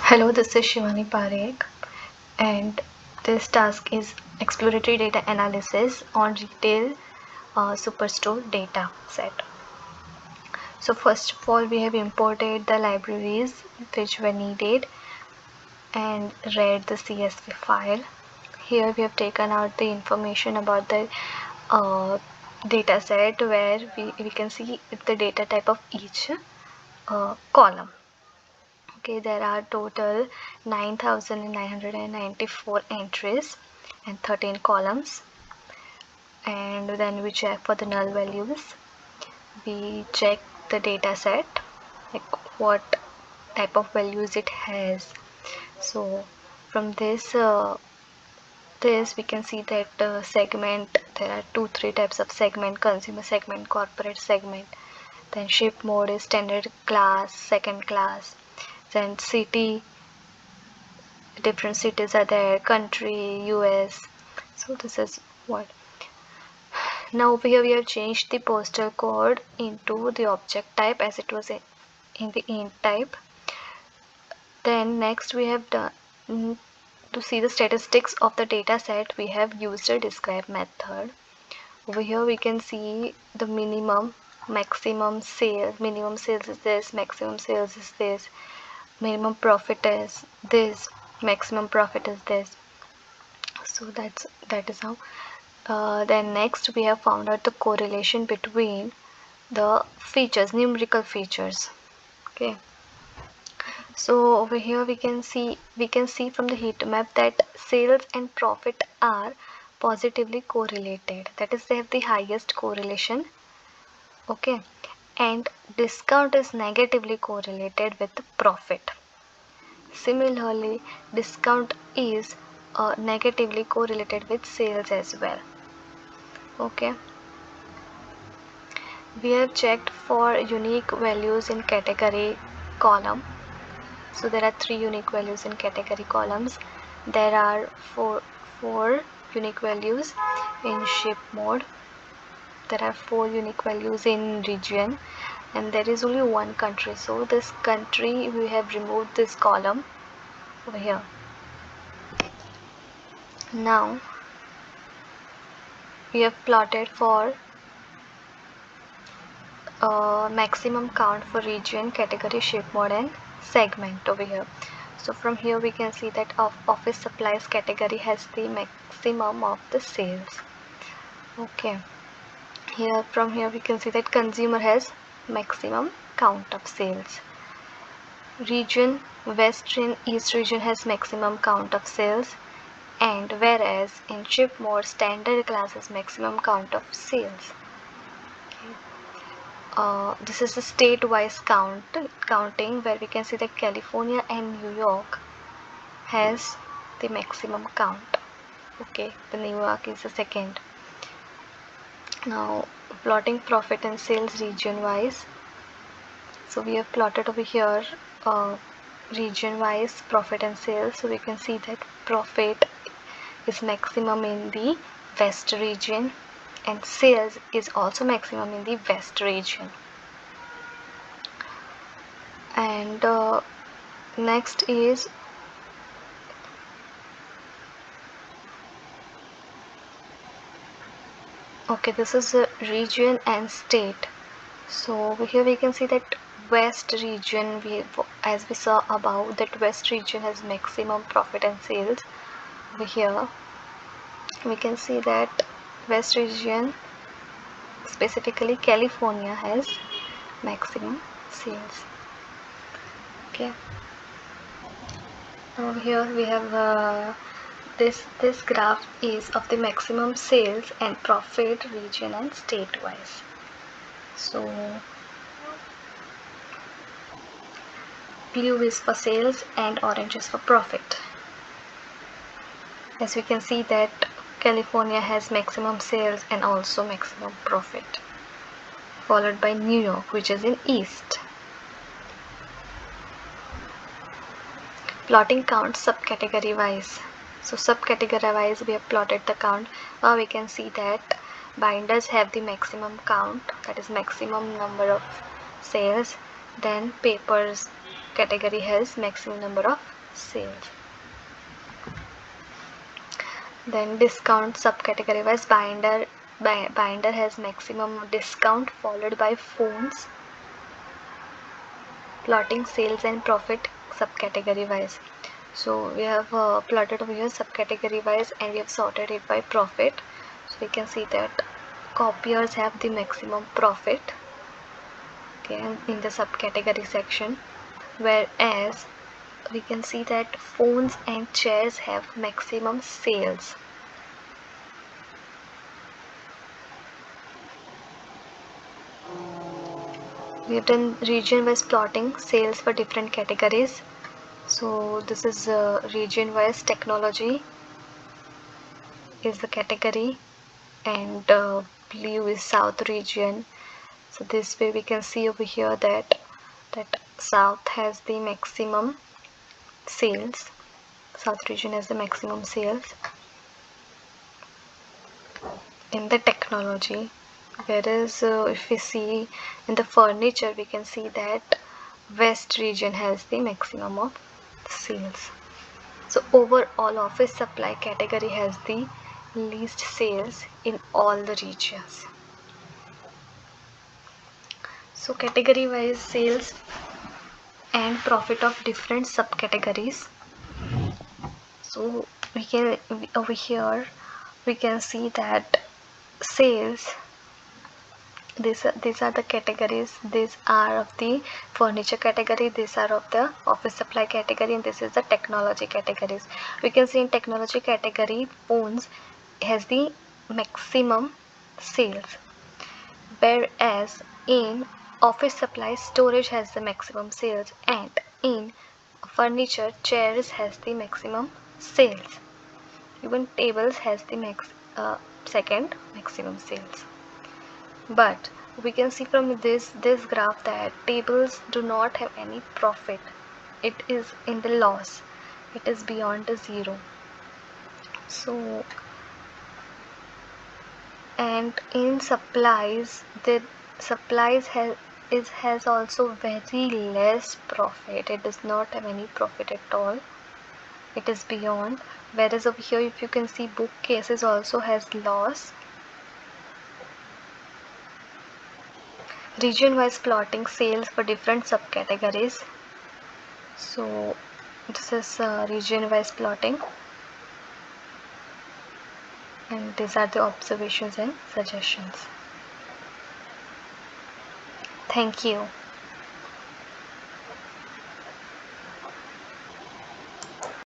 Hello, this is Shivani Parekh, and this task is exploratory data analysis on retail superstore data set. So first of all, we have imported the libraries which were needed and read the CSV file. Here we have taken out the information about the data set where we can see the data type of each column. Okay, there are total 9,994 entries and 13 columns, and then we check for the null values. We check the data set, like what type of values it has. So from this we can see that segment, there are three types of segment: consumer segment, corporate segment. Then ship mode is standard class, second class. Then city, different cities are there, country, US. So this is what. Now over here we have changed the postal code into the object type as it was in the int type. Then next we have done, to see the statistics of the data set, we have used a describe method. Over here we can see the minimum, maximum sales. Minimum sales is this, maximum sales is this, minimum profit is this, maximum profit is this. So that is how. Then next we have found out the correlation between the features, numerical features. Okay, so over here we can see from the heat map that sales and profit are positively correlated, that is they have the highest correlation. Okay, and discount is negatively correlated with profit. Similarly, discount is negatively correlated with sales as well. Okay, we have checked for unique values in category column. So there are 3 unique values in category columns. There are four unique values in ship mode. There are 4 unique values in region, and there is only one country. So this country, we have removed this column over here. Now we have plotted for maximum count for region, category, ship mode and segment over here. So from here we can see that office supplies category has the maximum of the sales. Okay, from here we can see that consumer has maximum count of sales. Region, west and east region has maximum count of sales, and whereas in ship mode standard class has maximum count of sales. This is a state-wise counting where we can see that California and New York has the maximum count. Okay, the New York is the second. Now plotting profit and sales region-wise. So we have plotted over here region-wise profit and sales. So we can see that profit is maximum in the west region, and sales is also maximum in the west region. And next is okay, this is a region and state. So here we can see that west region, as we saw above, that west region has maximum profit and sales. Over here we can see that west region, specifically California, has maximum sales. Okay, over here we have this graph is of the maximum sales and profit region and state wise. So blue is for sales and orange is for profit. As we can see that California has maximum sales and also maximum profit, followed by New York, which is in east. Plotting count subcategory wise. So subcategory wise we have plotted the count. Now we can see that binders have the maximum count, that is maximum number of sales. Then papers category has maximum number of sales. Then discount subcategory wise, binder has maximum discount, followed by phones, plotting sales and profit subcategory wise. So we have plotted over here subcategory wise, and we have sorted it by profit. So we can see that copiers have the maximum profit, okay, in the subcategory section, whereas we can see that phones and chairs have maximum sales. We have done region wise plotting sales for different categories. So this is region wise. Technology is the category, and blue is south region. So this way we can see over here that south has the maximum sales. South region has the maximum sales in the technology, whereas if we see in the furniture, we can see that west region has the maximum of sales. So overall office supply category has the least sales in all the regions. So category wise sales and profit of different subcategories. So we can, over here we can see that sales, these are the categories. These are of the furniture category, these are of the office supply category, and this is the technology categories. We can see in technology category, phones has the maximum sales, whereas in office supply, storage has the maximum sales, and in furniture, chairs has the maximum sales. Even tables has the second maximum sales. But we can see from this graph that tables do not have any profit. It is in the loss. It is beyond the zero. So, and in supplies, the supplies has also very less profit. It does not have any profit at all. It is beyond. Whereas over here, if you can see, bookcases also has loss. Region wise plotting sales for different subcategories. So this is region wise plotting, and these are the observations and suggestions. Thank you.